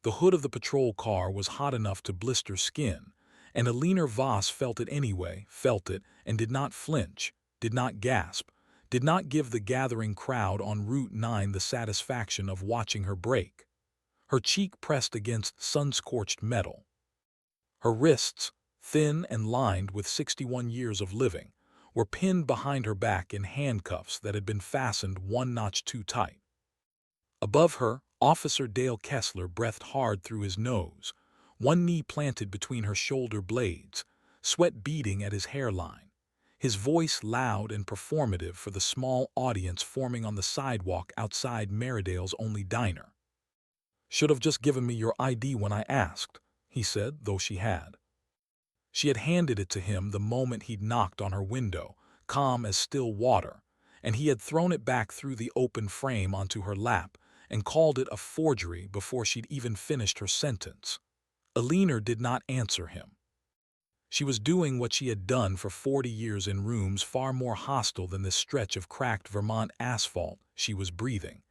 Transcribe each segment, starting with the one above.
The hood of the patrol car was hot enough to blister skin, and Eleanor Voss felt it anyway, felt it, and did not flinch, did not gasp, did not give the gathering crowd on Route 9 the satisfaction of watching her break. Her cheek pressed against sun-scorched metal. Her wrists, thin and lined with 61 years of living, were pinned behind her back in handcuffs that had been fastened one notch too tight. Above her, Officer Dale Kessler breathed hard through his nose, one knee planted between her shoulder blades, sweat beading at his hairline, his voice loud and performative for the small audience forming on the sidewalk outside Merridale's only diner. "Should have just given me your ID when I asked," he said, though she had. She had handed it to him the moment he'd knocked on her window, calm as still water, and he had thrown it back through the open frame onto her lap and called it a forgery before she'd even finished her sentence. Eleanor did not answer him. She was doing what she had done for 40 years in rooms far more hostile than this stretch of cracked Vermont asphalt she was breathing.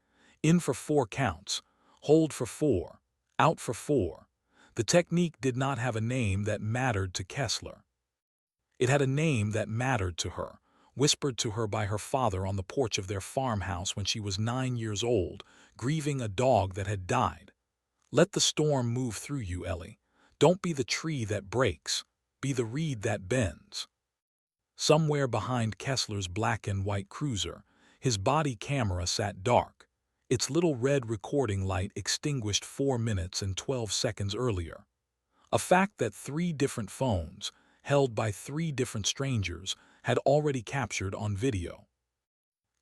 In for 4 counts, hold for 4, out for 4. The technique did not have a name that mattered to Kessler. It had a name that mattered to her, whispered to her by her father on the porch of their farmhouse when she was 9 years old, grieving a dog that had died. "Let the storm move through you, Ellie. Don't be the tree that breaks. Be the reed that bends." Somewhere behind Kessler's black and white cruiser, his body camera sat dark, its little red recording light extinguished 4 minutes and 12 seconds earlier. A fact that 3 different phones, held by 3 different strangers, had already captured on video.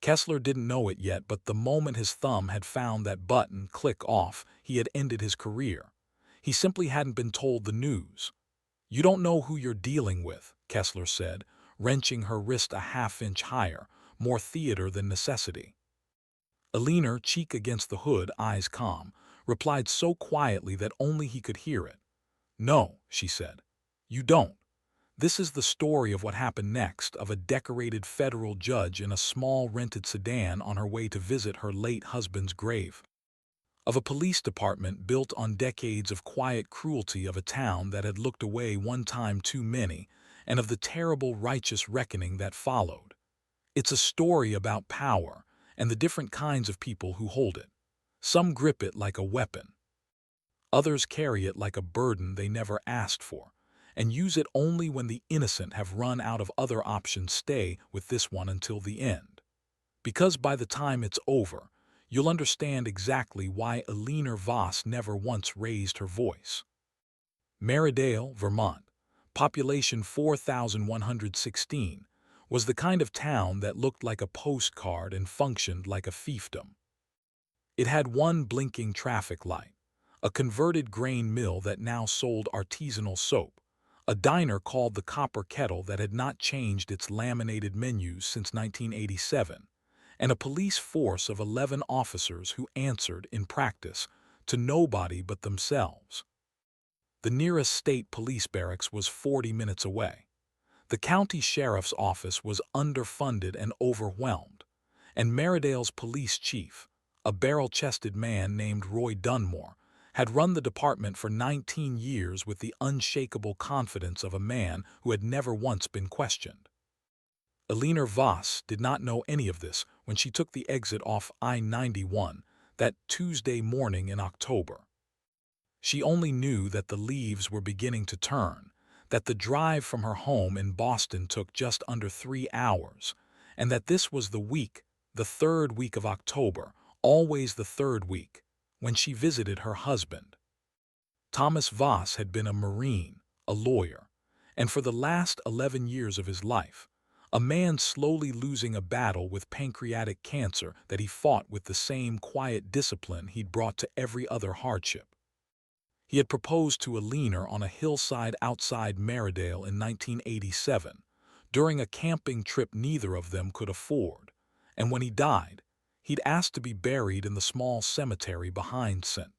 Kessler didn't know it yet, but the moment his thumb had found that button, click off, he had ended his career. He simply hadn't been told the news. "You don't know who you're dealing with," Kessler said, wrenching her wrist a half-inch higher, more theater than necessity. Eleanor, cheek against the hood, eyes calm, replied so quietly that only he could hear it. "No," she said. "You don't. This is the story of what happened next, of a decorated federal judge in a small rented sedan on her way to visit her late husband's grave. Of a police department built on decades of quiet cruelty of a town that had looked away one time too many, and of the terrible righteous reckoning that followed. It's a story about power and the different kinds of people who hold it. Some grip it like a weapon. Others carry it like a burden they never asked for, and use it only when the innocent have run out of other options. Stay with this one until the end. Because by the time it's over, you'll understand exactly why Eleanor Voss never once raised her voice. Merridale, Vermont, population 4,116, was the kind of town that looked like a postcard and functioned like a fiefdom. It had one blinking traffic light, a converted grain mill that now sold artisanal soap, a diner called the Copper Kettle that had not changed its laminated menus since 1987, and a police force of 11 officers who answered, in practice, to nobody but themselves. The nearest state police barracks was 40 minutes away. The county sheriff's office was underfunded and overwhelmed, and Merridale's police chief, a barrel-chested man named Roy Dunmore, had run the department for 19 years with the unshakable confidence of a man who had never once been questioned. Eleanor Voss did not know any of this when she took the exit off I-91 that Tuesday morning in October. She only knew that the leaves were beginning to turn, that the drive from her home in Boston took just under 3 hours, and that this was the week, the 3rd week of October, always the 3rd week, when she visited her husband. Thomas Voss had been a Marine, a lawyer, and for the last 11 years of his life, a man slowly losing a battle with pancreatic cancer that he fought with the same quiet discipline he'd brought to every other hardship. He had proposed to Eleanor on a hillside outside Merridale in 1987, during a camping trip neither of them could afford, and when he died, he'd asked to be buried in the small cemetery behind St.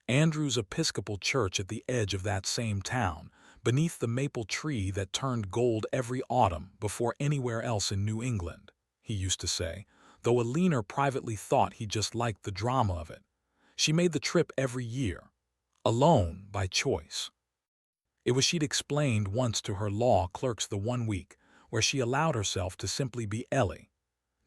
Andrew's Episcopal Church at the edge of that same town, beneath the maple tree that turned gold every autumn before anywhere else in New England, he used to say, though Eleanor privately thought he just liked the drama of it. She made the trip every year, alone by choice. It was, she'd explained once to her law clerks, the one week where she allowed herself to simply be Ellie,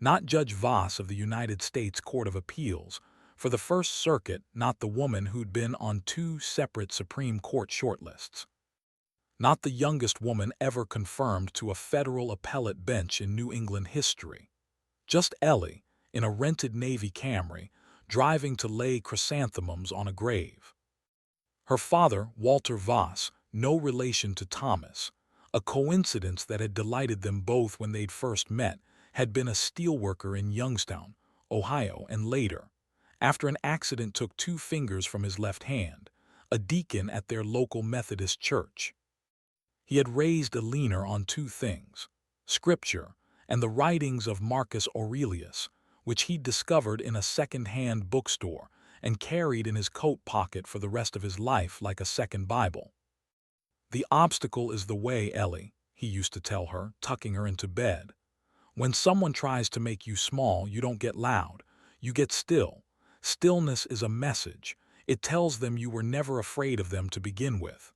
not Judge Voss of the United States Court of Appeals for the First Circuit, not the woman who'd been on 2 separate Supreme Court shortlists, not the youngest woman ever confirmed to a federal appellate bench in New England history. Just Ellie, in a rented Navy Camry, driving to lay chrysanthemums on a grave. Her father, Walter Voss, no relation to Thomas, a coincidence that had delighted them both when they'd first met, had been a steelworker in Youngstown, Ohio, and later, after an accident, took 2 fingers from his left hand, a deacon at their local Methodist church. He had raised Eleanor on 2 things: Scripture and the writings of Marcus Aurelius, which he'd discovered in a second-hand bookstore and carried in his coat pocket for the rest of his life like a second Bible. "The obstacle is the way, Ellie," he used to tell her, tucking her into bed. "When someone tries to make you small, you don't get loud, you get still. Stillness is a message. It tells them you were never afraid of them to begin with."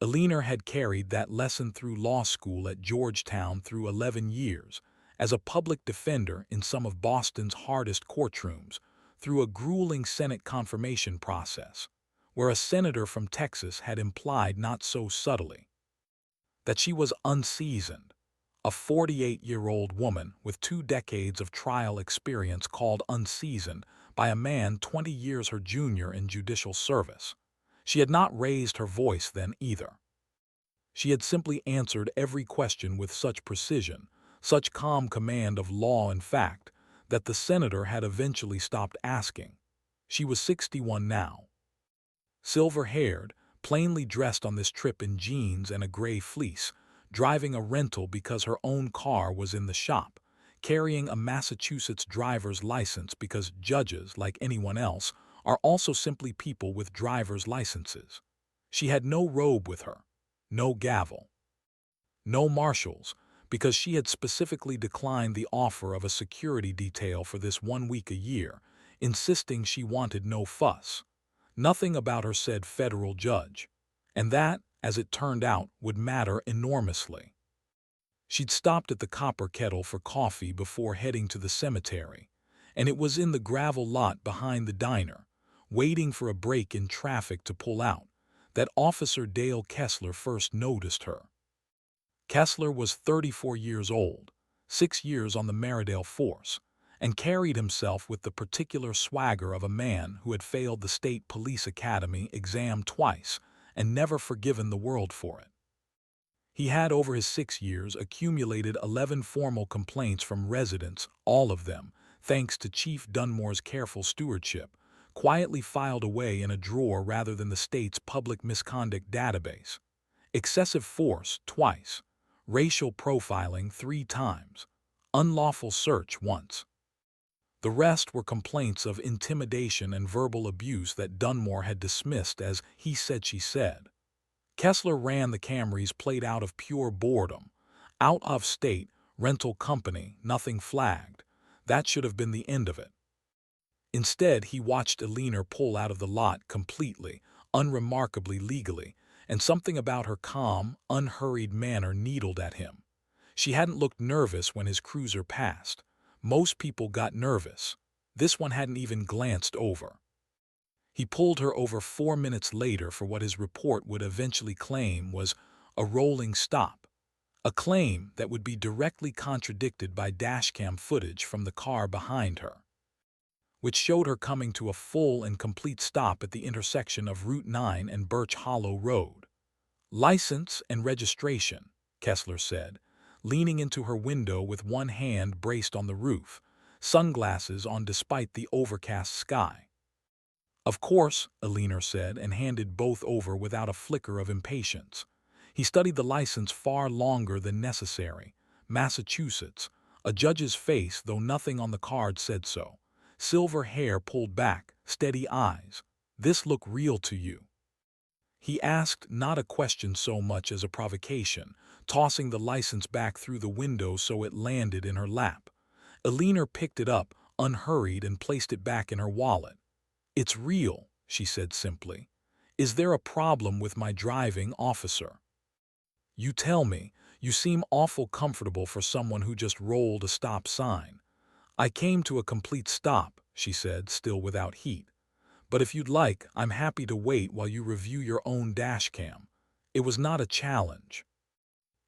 Eleanor had carried that lesson through law school at Georgetown through 11 years, as a public defender in some of Boston's hardest courtrooms, through a grueling Senate confirmation process, where a senator from Texas had implied, not so subtly, that she was unseasoned. A 48-year-old woman with 2 decades of trial experience called unseasoned by a man 20 years her junior in judicial service. She had not raised her voice then either. She had simply answered every question with such precision, such calm command of law and fact, that the senator had eventually stopped asking. She was 61 now. Silver-haired, plainly dressed on this trip in jeans and a gray fleece, driving a rental because her own car was in the shop, carrying a Massachusetts driver's license because judges, like anyone else, are also simply people with driver's licenses. She had no robe with her, no gavel, no marshals, because she had specifically declined the offer of a security detail for this 1 week a year, insisting she wanted no fuss. Nothing about her said federal judge, and that, as it turned out, would matter enormously. She'd stopped at the Copper Kettle for coffee before heading to the cemetery, and it was in the gravel lot behind the diner, waiting for a break in traffic to pull out, that Officer Dale Kessler first noticed her. Kessler was 34 years old, 6 years on the Meridale force, and carried himself with the particular swagger of a man who had failed the State Police Academy exam twice and never forgiven the world for it. He had, over his 6 years, accumulated 11 formal complaints from residents, all of them, thanks to Chief Dunmore's careful stewardship, quietly filed away in a drawer rather than the state's public misconduct database. Excessive force, twice. Racial profiling, 3 times. Unlawful search, once. The rest were complaints of intimidation and verbal abuse that Dunmore had dismissed as he said, she said. Kessler ran the Camrys plate out of pure boredom. Out of state, rental company, nothing flagged. That should have been the end of it. Instead, he watched Eleanor pull out of the lot completely, unremarkably legally, and something about her calm, unhurried manner needled at him. She hadn't looked nervous when his cruiser passed. Most people got nervous. This one hadn't even glanced over. He pulled her over 4 minutes later for what his report would eventually claim was a rolling stop, a claim that would be directly contradicted by dashcam footage from the car behind her, which showed her coming to a full and complete stop at the intersection of Route 9 and Birch Hollow Road. "License and registration," Kessler said, leaning into her window with one hand braced on the roof, sunglasses on despite the overcast sky. "Of course," Eleanor said, and handed both over without a flicker of impatience. He studied the license far longer than necessary. Massachusetts, a judge's face, though nothing on the card said so. Silver hair pulled back, steady eyes. "This look real to you?" He asked, not a question so much as a provocation, tossing the license back through the window so it landed in her lap. Eleanor picked it up, unhurried, and placed it back in her wallet. "It's real," she said simply. "Is there a problem with my driving, officer?" "You tell me. You seem awful comfortable for someone who just rolled a stop sign." "I came to a complete stop," she said, still without heat. "But if you'd like, I'm happy to wait while you review your own dashcam." It was not a challenge.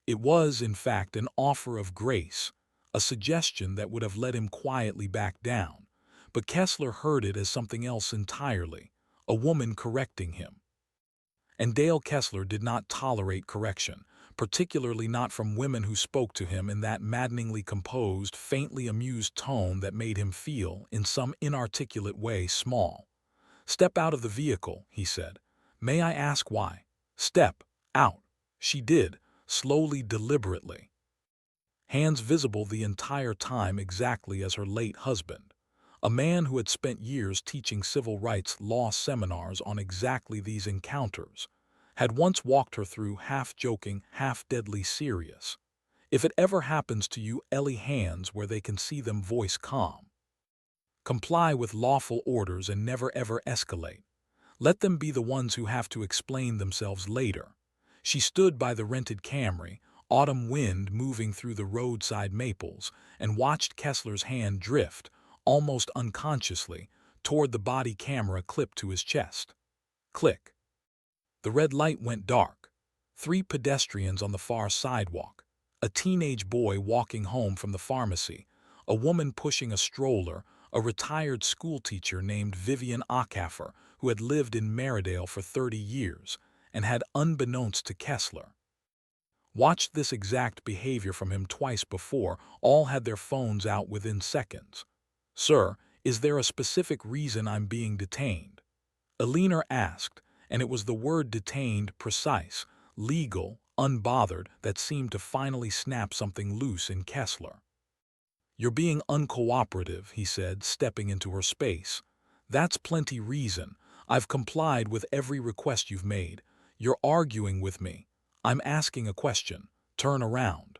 It was, in fact, an offer of grace, a suggestion that would have let him quietly back down. But Kessler heard it as something else entirely, a woman correcting him. And Dale Kessler did not tolerate correction, particularly not from women who spoke to him in that maddeningly composed, faintly amused tone that made him feel, in some inarticulate way, small. "Step out of the vehicle," he said. "May I ask why?" "Step out." She did, slowly, deliberately. Hands visible the entire time, exactly as her late husband. A man who had spent years teaching civil rights law seminars on exactly these encounters, had once walked her through, half joking, half deadly serious. "If it ever happens to you, Ellie," hands where they can see them, voice calm. "Comply with lawful orders and never ever escalate. Let them be the ones who have to explain themselves later." She stood by the rented Camry, autumn wind moving through the roadside maples, and watched Kessler's hand drift, almost unconsciously, toward the body camera clipped to his chest. Click. The red light went dark. 3 pedestrians on the far sidewalk. A teenage boy walking home from the pharmacy, a woman pushing a stroller, a retired schoolteacher named Vivian Acaffer, who had lived in Maridale for 30 years, and had, unbeknownst to Kessler, watched this exact behavior from him twice before. All had their phones out within seconds. "Sir, is there a specific reason I'm being detained?" Eleanor asked, and it was the word detained, precise, legal, unbothered, that seemed to finally snap something loose in Kessler. "You're being uncooperative," he said, stepping into her space. "That's plenty reason. I've complied with every request you've made. You're arguing with me. I'm asking a question. Turn around."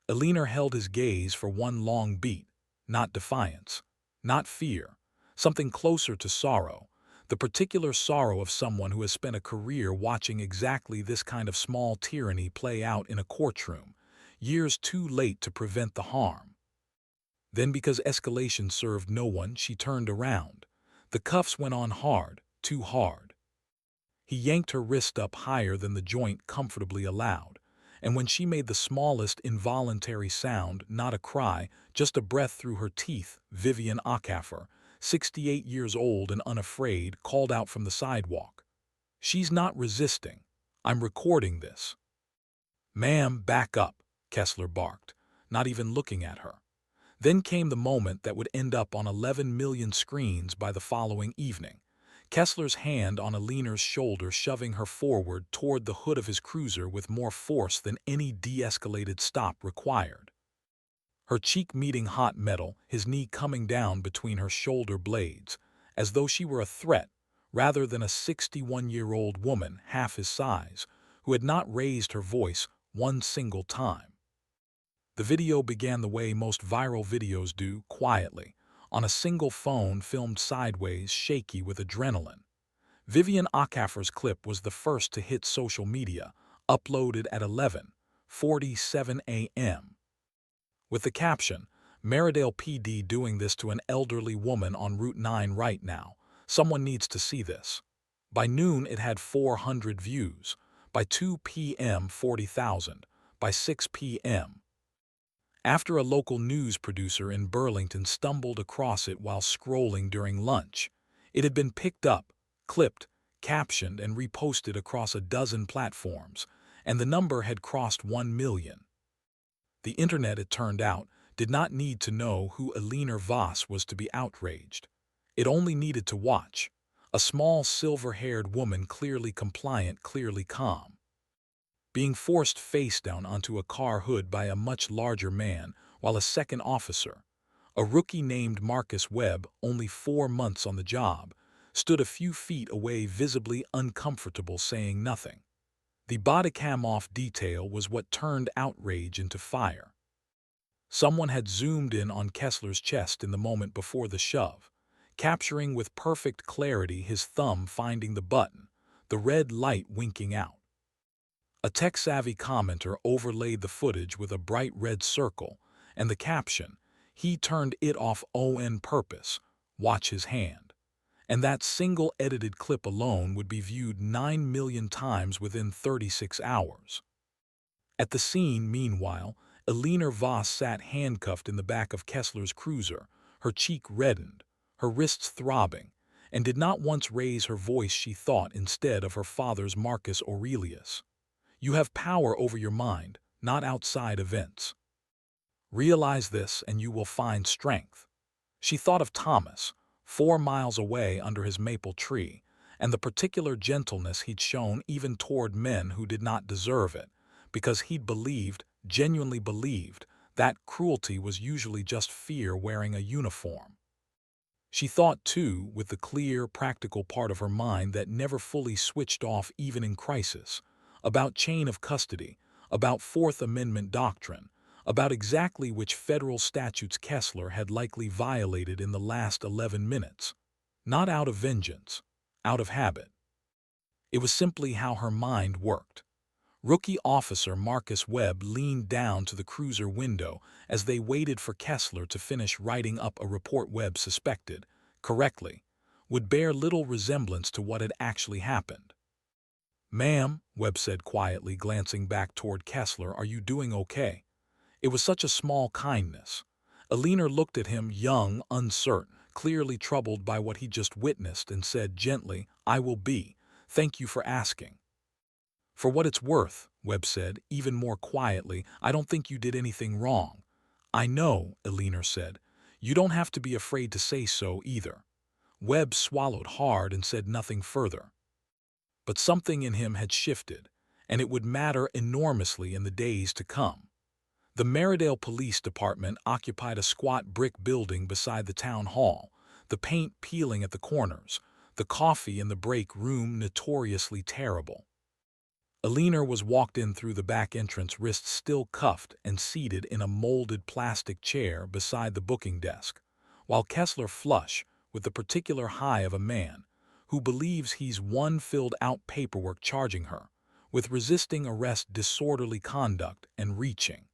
Eleanor held his gaze for one long beat. Not defiance. Not fear. Something closer to sorrow. The particular sorrow of someone who has spent a career watching exactly this kind of small tyranny play out in a courtroom, years too late to prevent the harm. Then, because escalation served no one, she turned around. The cuffs went on hard, too hard. He yanked her wrist up higher than the joint comfortably allowed, and when she made the smallest involuntary sound, not a cry, just a breath through her teeth, Vivian Acaffer, 68 years old and unafraid, called out from the sidewalk, "She's not resisting. I'm recording this." "Ma'am, back up," Kessler barked, not even looking at her. Then came the moment that would end up on 11 million screens by the following evening. Kessler's hand on Eleanor's shoulder, shoving her forward toward the hood of his cruiser with more force than any de-escalated stop required. Her cheek meeting hot metal, his knee coming down between her shoulder blades, as though she were a threat, rather than a 61-year-old woman half his size, who had not raised her voice one single time. The video began the way most viral videos do, quietly, on a single phone filmed sideways, shaky with adrenaline. Vivian Acaffer's clip was the first to hit social media, uploaded at 11:47 a.m. with the caption, "Maridale PD doing this to an elderly woman on Route 9 right now. Someone needs to see this." By noon it had 400 views. By 2 p.m. 40,000. By 6 p.m. after a local news producer in Burlington stumbled across it while scrolling during lunch, it had been picked up, clipped, captioned, and reposted across a dozen platforms, and the number had crossed 1 million. The internet, it turned out, did not need to know who Eleanor Voss was to be outraged. It only needed to watch. A small silver-haired woman, clearly compliant, clearly calm, being forced face down onto a car hood by a much larger man, while a second officer, a rookie named Marcus Webb, only 4 months on the job, stood a few feet away, visibly uncomfortable, saying nothing. The Bodycam off detail was what turned outrage into fire. Someone had zoomed in on Kessler's chest in the moment before the shove. capturing with perfect clarity his thumb finding the button, the red light winking out. A tech-savvy commenter overlaid the footage with a bright red circle, and the caption, "He turned it off on purpose, watch his hand." And that single edited clip alone would be viewed 9 million times within 36 hours. At the scene, meanwhile, Eleanor Voss sat handcuffed in the back of Kessler's cruiser, her cheek reddened, her wrists throbbing, and did not once raise her voice, she thought, instead of her father's Marcus Aurelius. You have power over your mind, not outside events. Realize this and you will find strength. She thought of Thomas, 4 miles away under his maple tree, and the particular gentleness he'd shown even toward men who did not deserve it, because he'd believed, genuinely believed, that cruelty was usually just fear wearing a uniform. She thought, too, with the clear, practical part of her mind that never fully switched off even in crisis, about chain of custody, about Fourth Amendment doctrine, about exactly which federal statutes Kessler had likely violated in the last 11 minutes. Not out of vengeance, out of habit. It was simply how her mind worked. Rookie officer Marcus Webb leaned down to the cruiser window as they waited for Kessler to finish writing up a report Webb suspected, correctly, would bear little resemblance to what had actually happened. "Ma'am," Webb said quietly, glancing back toward Kessler, "are you doing okay?" It was such a small kindness. Eleanor looked at him, young, uncertain, clearly troubled by what he just witnessed, and said gently, "I will be. Thank you for asking." "For what it's worth," Webb said, even more quietly, "I don't think you did anything wrong." "I know," Eleanor said. "You don't have to be afraid to say so, either." Webb swallowed hard and said nothing further. But something in him had shifted, and it would matter enormously in the days to come. The Merridale Police Department occupied a squat brick building beside the town hall, the paint peeling at the corners, the coffee in the break room notoriously terrible. Eleanor was walked in through the back entrance, wrists still cuffed and seated in a molded plastic chair beside the booking desk, while Kessler flush with the particular high of a man who believes he's won filled out paperwork charging her with resisting arrest, disorderly conduct, and reaching.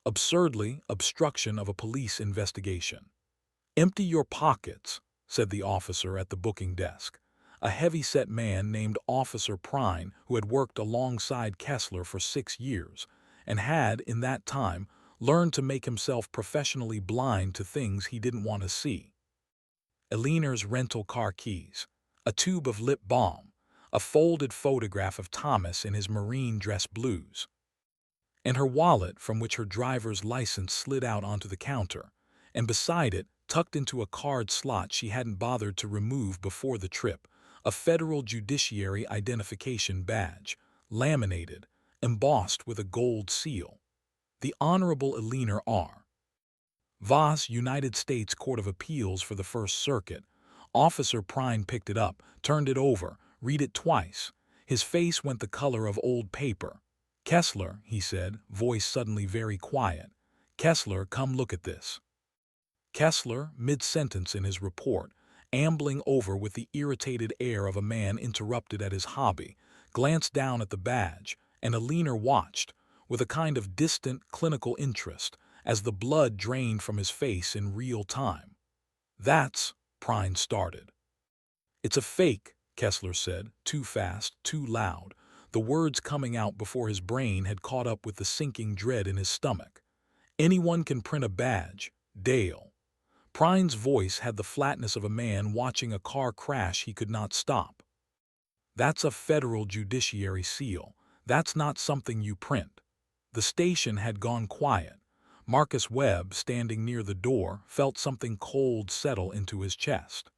Absurdly, obstruction of a police investigation. "Empty your pockets," said the officer at the booking desk, a heavy-set man named Officer Prine, who had worked alongside Kessler for 6 years and had, in that time, learned to make himself professionally blind to things he didn't want to see. Eleanor's rental car keys, a tube of lip balm, a folded photograph of Thomas in his marine dress blues, and her wallet from which her driver's license slid out onto the counter, and beside it, tucked into a card slot she hadn't bothered to remove before the trip, a federal judiciary identification badge, laminated, embossed with a gold seal. The Honorable Eleanor R. Voss, United States Court of Appeals for the First Circuit. Officer Prine picked it up, turned it over, read it twice. His face went the color of old paper. "Kessler," he said, voice suddenly very quiet. "Kessler, come look at this." Kessler, mid-sentence in his report, ambling over with the irritated air of a man interrupted at his hobby, glanced down at the badge, and Eleanor watched, with a kind of distant, clinical interest, as the blood drained from his face in real time. "That's," Prine started. "It's a fake," Kessler said, too fast, too loud, the words coming out before his brain had caught up with the sinking dread in his stomach. "Anyone can print a badge, Dale." Prine's voice had the flatness of a man watching a car crash he could not stop. "That's a federal judiciary seal. That's not something you print." The station had gone quiet. Marcus Webb, standing near the door, felt something cold settle into his chest.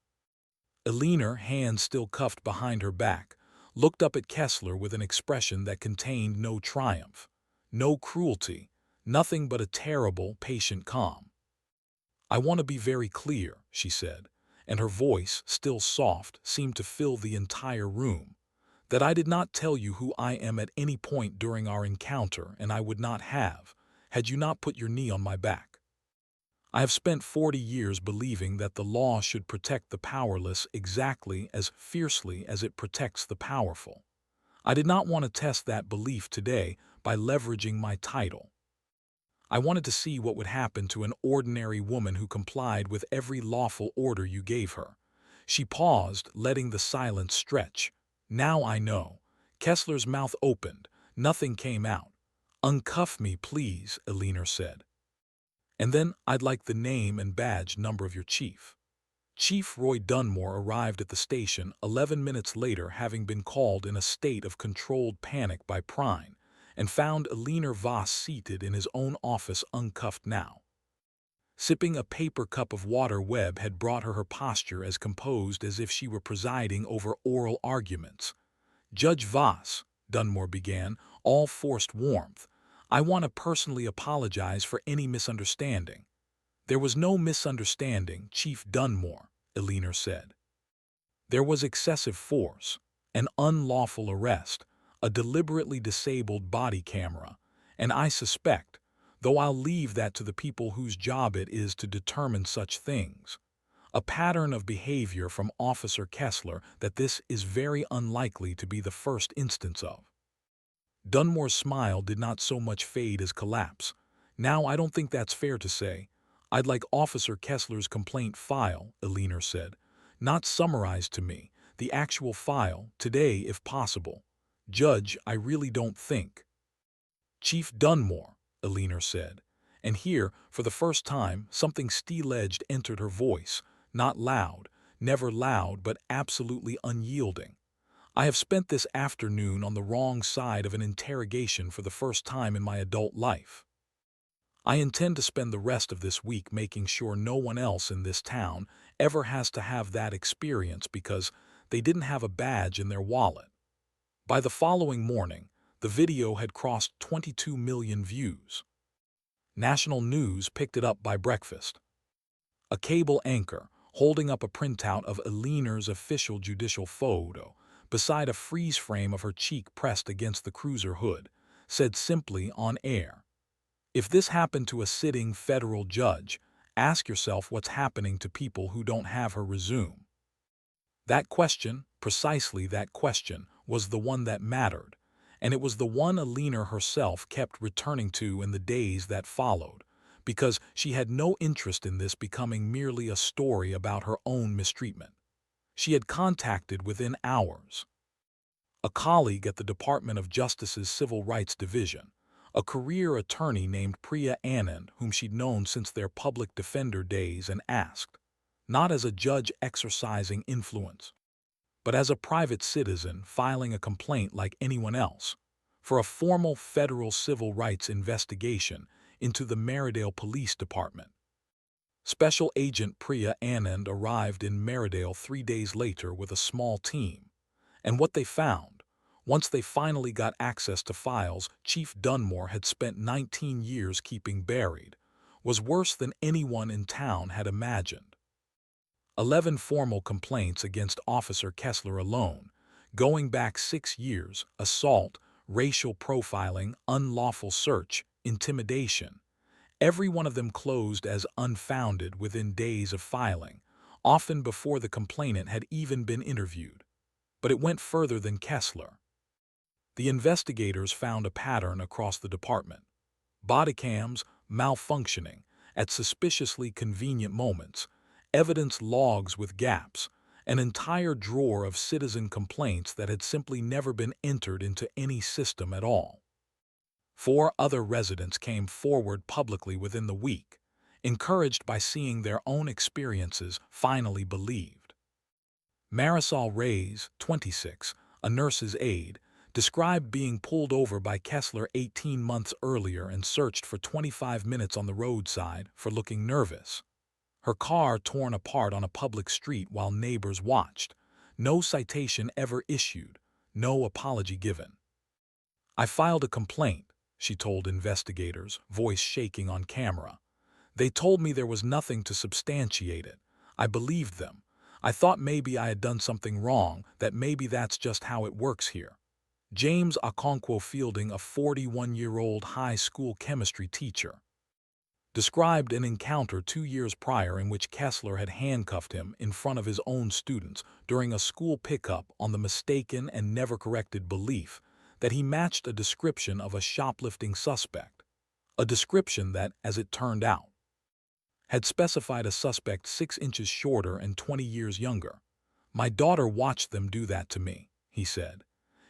Eleanor, hands still cuffed behind her back, looked up at Kessler with an expression that contained no triumph, no cruelty, nothing but a terrible, patient calm. "I want to be very clear," she said, and her voice, still soft, seemed to fill the entire room, "that I did not tell you who I am at any point during our encounter, and I would not have, had you not put your knee on my back. I have spent 40 years believing that the law should protect the powerless exactly as fiercely as it protects the powerful. I did not want to test that belief today by leveraging my title. I wanted to see what would happen to an ordinary woman who complied with every lawful order you gave her. She paused, letting the silence stretch. Now I know. Kessler's mouth opened. Nothing came out. "Uncuff me, please," Eleanor said. "And then I'd like the name and badge number of your chief." Chief Roy Dunmore arrived at the station 11 minutes later, having been called in a state of controlled panic by Prine, and found Eleanor Voss seated in his own office, uncuffed now. Sipping a paper cup of water, Webb had brought her posture as composed as if she were presiding over oral arguments. "Judge Voss," Dunmore began, all forced warmth, "I want to personally apologize for any misunderstanding." "There was no misunderstanding, Chief Dunmore," Eleanor said. "There was excessive force, an unlawful arrest, a deliberately disabled body camera, and I suspect, though I'll leave that to the people whose job it is to determine such things, a pattern of behavior from Officer Kessler that this is very unlikely to be the first instance of." Dunmore's smile did not so much fade as collapse. "Now, I don't think that's fair to say. I'd like Officer Kessler's complaint file," Eleanor said. "Not summarized to me, the actual file, today if possible. Judge, I really don't think." "Chief Dunmore," Eleanor said, and here, for the first time, something steel-edged entered her voice, not loud, never loud, but absolutely unyielding. "I have spent this afternoon on the wrong side of an interrogation for the first time in my adult life. I intend to spend the rest of this week making sure no one else in this town ever has to have that experience because they didn't have a badge in their wallet." By the following morning, the video had crossed 22 million views. National news picked it up by breakfast. A cable anchor, holding up a printout of Eleanor's official judicial photo, beside a freeze frame of her cheek pressed against the cruiser hood, said simply on air, "If this happened to a sitting federal judge, ask yourself what's happening to people who don't have her resume." That question, precisely that question, was the one that mattered, and it was the one Eleanor herself kept returning to in the days that followed, because she had no interest in this becoming merely a story about her own mistreatment. She had contacted within hours a colleague at the Department of Justice's Civil Rights Division, a career attorney named Priya Anand, whom she'd known since their public defender days, and asked, not as a judge exercising influence, but as a private citizen filing a complaint like anyone else, for a formal federal civil rights investigation into the Merridale Police Department. Special Agent Priya Anand arrived in Merridale 3 days later with a small team, and what they found, once they finally got access to files Chief Dunmore had spent 19 years keeping buried, was worse than anyone in town had imagined. 11 formal complaints against Officer Kessler alone, going back 6 years: assault, racial profiling, unlawful search, intimidation. Every one of them closed as unfounded within days of filing, often before the complainant had even been interviewed. But it went further than Kessler. The investigators found a pattern across the department. Bodycams malfunctioning at suspiciously convenient moments, evidence logs with gaps, an entire drawer of citizen complaints that had simply never been entered into any system at all. 4 other residents came forward publicly within the week, encouraged by seeing their own experiences finally believed. Marisol Reyes, 26, a nurse's aide, described being pulled over by Kessler 18 months earlier and searched for 25 minutes on the roadside for looking nervous. Her car torn apart on a public street while neighbors watched. No citation ever issued, no apology given. "I filed a complaint," she told investigators, voice shaking on camera. "They told me there was nothing to substantiate it. I believed them. I thought maybe I had done something wrong, that maybe that's just how it works here." James Okonkwo Fielding, a 41-year-old high school chemistry teacher, described an encounter 2 years prior in which Kessler had handcuffed him in front of his own students during a school pickup on the mistaken and never-corrected belief that he matched a description of a shoplifting suspect, a description that, as it turned out, had specified a suspect 6 inches shorter and 20 years younger. "My daughter watched them do that to me," he said.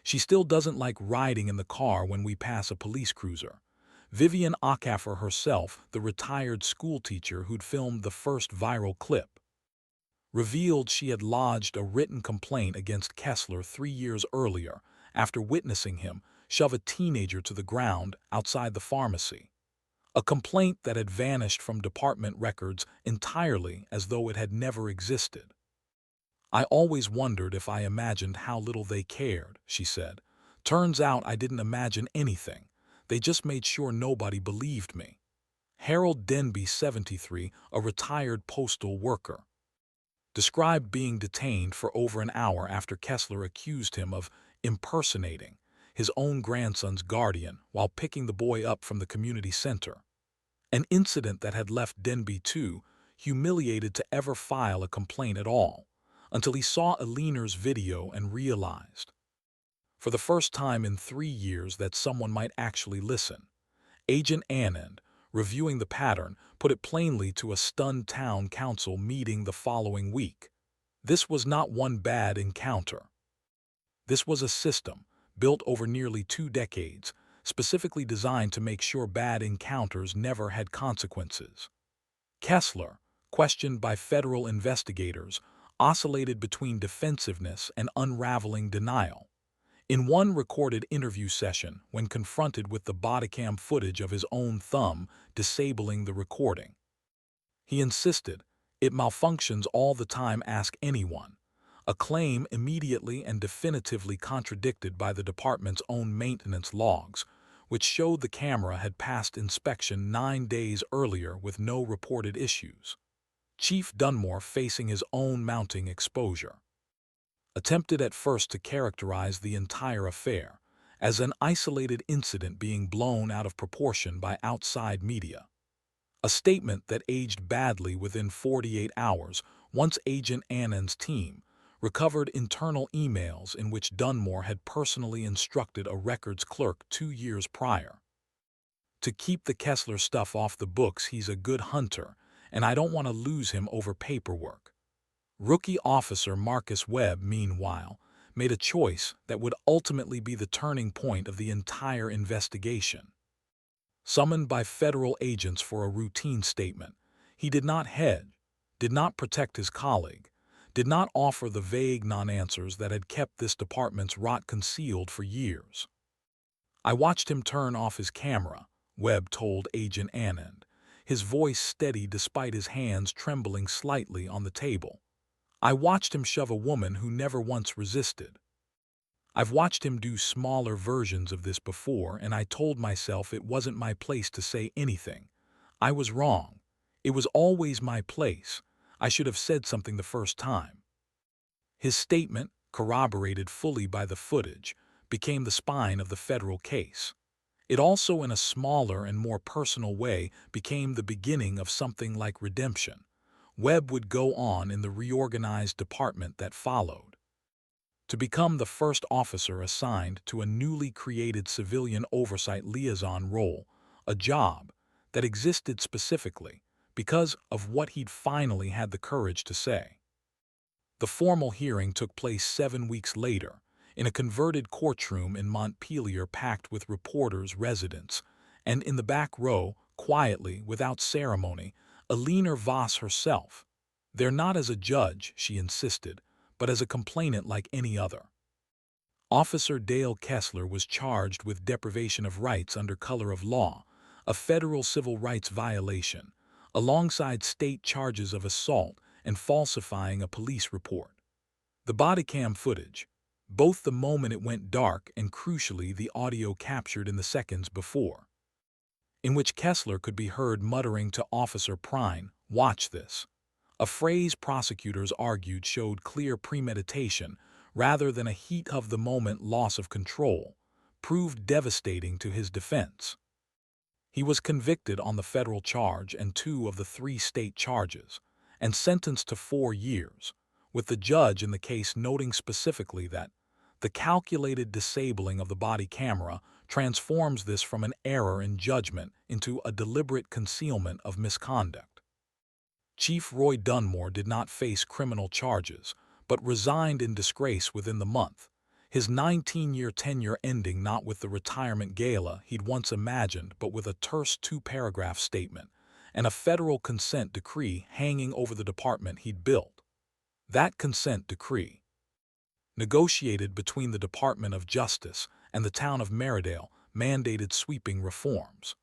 "She still doesn't like riding in the car when we pass a police cruiser." Vivian Acaffer herself, the retired schoolteacher who'd filmed the first viral clip, revealed she had lodged a written complaint against Kessler 3 years earlier after witnessing him shove a teenager to the ground outside the pharmacy, a complaint that had vanished from department records entirely as though it had never existed. "I always wondered if I imagined how little they cared," she said. "Turns out I didn't imagine anything. They just made sure nobody believed me." Harold Denby, 73, a retired postal worker, described being detained for over an hour after Kessler accused him of impersonating his own grandson's guardian while picking the boy up from the community center, an incident that had left Denby too humiliated to ever file a complaint at all, until he saw Eleanor's video and realized, for the first time in 3 years, that someone might actually listen. Agent Anand, reviewing the pattern, put it plainly to a stunned town council meeting the following week. This was not one bad encounter. This was a system, built over nearly 2 decades, specifically designed to make sure bad encounters never had consequences. Kessler, questioned by federal investigators, oscillated between defensiveness and unraveling denial. In one recorded interview session, when confronted with the Bodycam footage of his own thumb disabling the recording, he insisted, "It malfunctions all the time, ask anyone," a claim immediately and definitively contradicted by the department's own maintenance logs, which showed the camera had passed inspection 9 days earlier with no reported issues. Chief Dunmore, facing his own mounting exposure, attempted at first to characterize the entire affair as an isolated incident being blown out of proportion by outside media, a statement that aged badly within 48 hours once Agent Anand's team recovered internal emails in which Dunmore had personally instructed a records clerk 2 years prior to keep the Kessler stuff off the books. "He's a good hunter, and I don't want to lose him over paperwork." Rookie officer Marcus Webb, meanwhile, made a choice that would ultimately be the turning point of the entire investigation. Summoned by federal agents for a routine statement, he did not hedge, did not protect his colleague, did not offer the vague non-answers that had kept this department's rot concealed for years. "I watched him turn off his camera," Webb told Agent Anand, his voice steady despite his hands trembling slightly on the table. "I watched him shove a woman who never once resisted. I've watched him do smaller versions of this before, and I told myself it wasn't my place to say anything. I was wrong. It was always my place. I should have said something the first time." His statement, corroborated fully by the footage, became the spine of the federal case. It also, in a smaller and more personal way, became the beginning of something like redemption. Webb would go on in the reorganized department that followed to become the first officer assigned to a newly created civilian oversight liaison role, a job that existed specifically because of what he'd finally had the courage to say. The formal hearing took place 7 weeks later, in a converted courtroom in Montpelier packed with reporters, residents, and in the back row, quietly, without ceremony, Eleanor Voss herself. "There not as a judge," she insisted, "but as a complainant like any other." Officer Dale Kessler was charged with deprivation of rights under color of law, a federal civil rights violation, alongside state charges of assault and falsifying a police report. The Bodycam footage, both the moment it went dark and crucially the audio captured in the seconds before, in which Kessler could be heard muttering to Officer Prine, "Watch this," a phrase prosecutors argued showed clear premeditation rather than a heat-of-the-moment loss of control, proved devastating to his defense. He was convicted on the federal charge and 2 of the 3 state charges, and sentenced to 4 years, with the judge in the case noting specifically that the calculated disabling of the body camera transforms this from an error in judgment into a deliberate concealment of misconduct. Chief Roy Dunmore did not face criminal charges, but resigned in disgrace within the month, his 19-year tenure ending not with the retirement gala he'd once imagined, but with a terse 2-paragraph statement and a federal consent decree hanging over the department he'd built. That consent decree, negotiated between the Department of Justice and the town of Merridale, mandated sweeping reforms.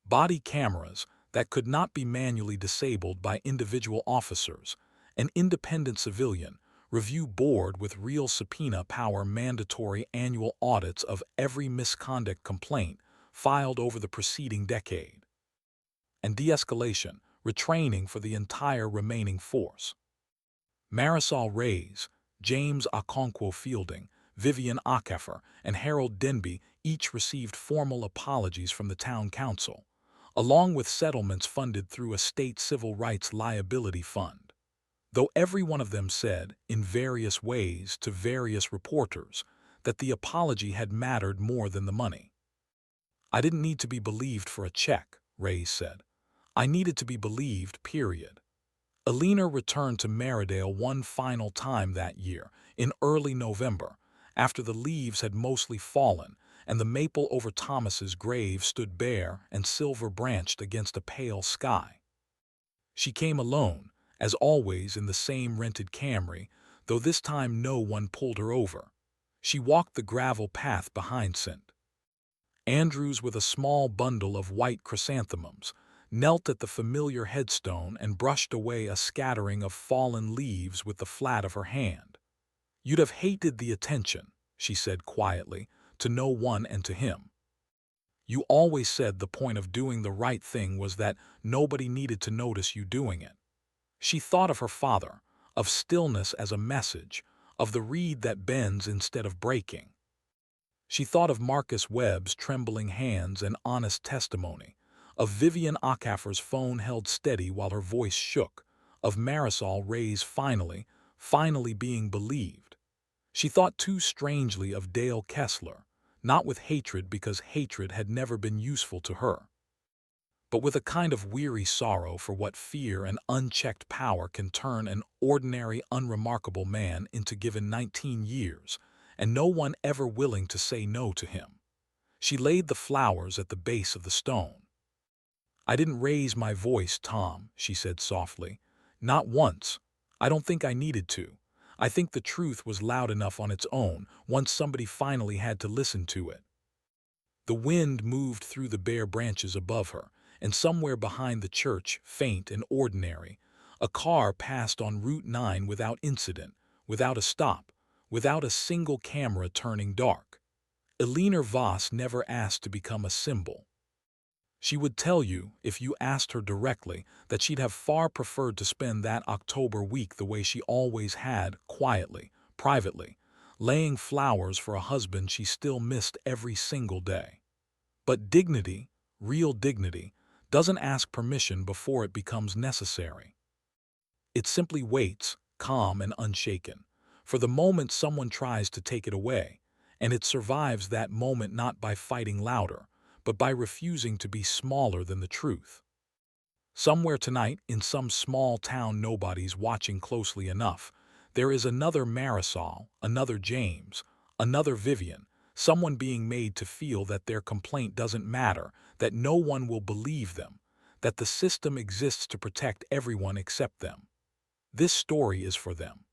Body cameras that could not be manually disabled by individual officers, an independent civilian review board with real subpoena power, mandatory annual audits of every misconduct complaint filed over the preceding decade, and de-escalation, retraining for the entire remaining force. Marisol Reyes, James Okonkwo Fielding, Vivian Okafor, and Harold Denby each received formal apologies from the town council, along with settlements funded through a state civil rights liability fund. Though every one of them said, in various ways to various reporters, that the apology had mattered more than the money. "I didn't need to be believed for a check," Reyes said. "I needed to be believed, period." Eleanor returned to Merridale one final time that year, in early November, after the leaves had mostly fallen and the maple over Thomas's grave stood bare and silver-branched against a pale sky. She came alone, as always in the same rented Camry, though this time no one pulled her over. She walked the gravel path behind St. Andrews with a small bundle of white chrysanthemums, knelt at the familiar headstone and brushed away a scattering of fallen leaves with the flat of her hand. "You'd have hated the attention," she said quietly, to no one and to him. "You always said the point of doing the right thing was that nobody needed to notice you doing it." She thought of her father, of stillness as a message, of the reed that bends instead of breaking. She thought of Marcus Webb's trembling hands and honest testimony, of Vivian Okafor's phone held steady while her voice shook, of Marisol Reyes finally being believed. She thought too strangely of Dale Kessler, not with hatred because hatred had never been useful to her, but with a kind of weary sorrow for what fear and unchecked power can turn an ordinary, unremarkable man into, given 19 years, and no one ever willing to say no to him. She laid the flowers at the base of the stone. "I didn't raise my voice, Tom," she said softly. "Not once. I don't think I needed to. I think the truth was loud enough on its own once somebody finally had to listen to it." The wind moved through the bare branches above her, and somewhere behind the church, faint and ordinary, a car passed on Route 9 without incident, without a stop, without a single camera turning dark. Eleanor Voss never asked to become a symbol. She would tell you, if you asked her directly, that she'd have far preferred to spend that October week the way she always had, quietly, privately, laying flowers for a husband she still missed every single day. But dignity, real dignity, doesn't ask permission before it becomes necessary. It simply waits, calm and unshaken, for the moment someone tries to take it away, and it survives that moment not by fighting louder, but by refusing to be smaller than the truth. Somewhere tonight, in some small town nobody's watching closely enough, there is another Marisol, another James, another Vivian, someone being made to feel that their complaint doesn't matter, that no one will believe them, that the system exists to protect everyone except them. This story is for them.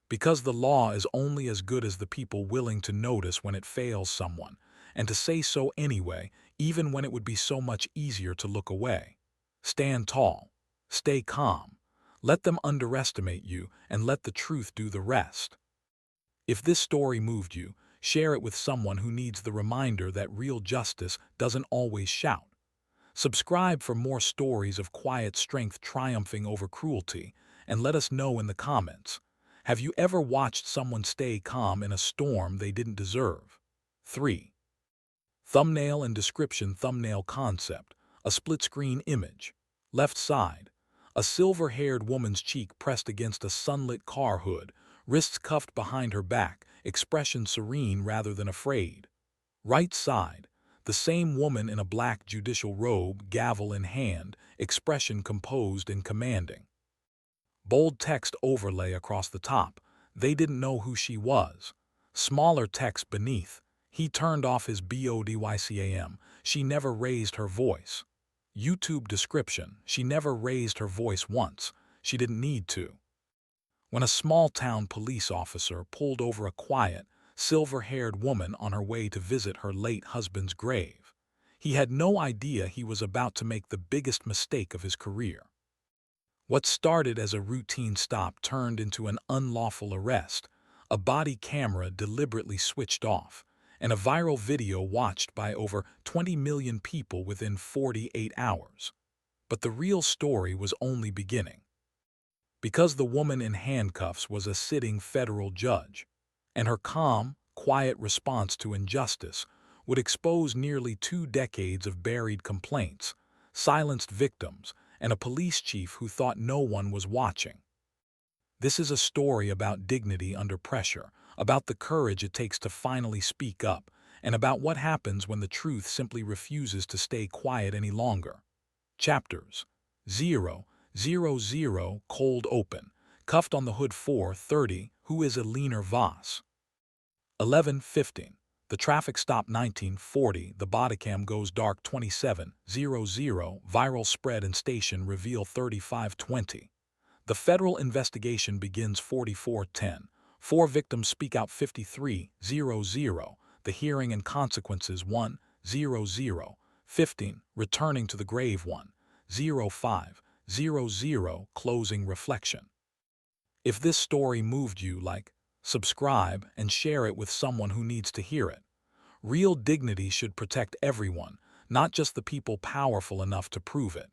Because the law is only as good as the people willing to notice when it fails someone, and to say so anyway, even when it would be so much easier to look away. Stand tall. Stay calm. Let them underestimate you, and let the truth do the rest. If this story moved you, share it with someone who needs the reminder that real justice doesn't always shout. Subscribe for more stories of quiet strength triumphing over cruelty, and let us know in the comments. Have you ever watched someone stay calm in a storm they didn't deserve? 3. Thumbnail and description. Thumbnail concept. A split-screen image. Left side. A silver-haired woman's cheek pressed against a sunlit car hood, wrists cuffed behind her back, expression serene rather than afraid. Right side. The same woman in a black judicial robe, gavel in hand, expression composed and commanding. Bold text overlay across the top. They didn't know who she was. Smaller text beneath. He turned off his BODYCAM. She never raised her voice. YouTube description. She never raised her voice once. She didn't need to. When a small-town police officer pulled over a quiet, silver-haired woman on her way to visit her late husband's grave, he had no idea he was about to make the biggest mistake of his career. What started as a routine stop turned into an unlawful arrest, a body camera deliberately switched off, and a viral video watched by over 20 million people within 48 hours. But the real story was only beginning. Because the woman in handcuffs was a sitting federal judge, and her calm, quiet response to injustice would expose nearly 2 decades of buried complaints, silenced victims, and a police chief who thought no one was watching. This is a story about dignity under pressure, about the courage it takes to finally speak up, and about what happens when the truth simply refuses to stay quiet any longer. Chapters 0:00 Cold Open. Cuffed on the hood 4:30. Who is Eleanor Voss? 11:15. The traffic stop 19:40. The bodycam goes dark 27:00. Viral spread and station reveal 35:20. The federal investigation begins 44:10. 4 victims speak out 53:00. The hearing and consequences 1:00. 15. Returning to the grave 1:05:00. Closing reflection. If this story moved you, like, subscribe, and share it with someone who needs to hear it. Real dignity should protect everyone, not just the people powerful enough to prove it.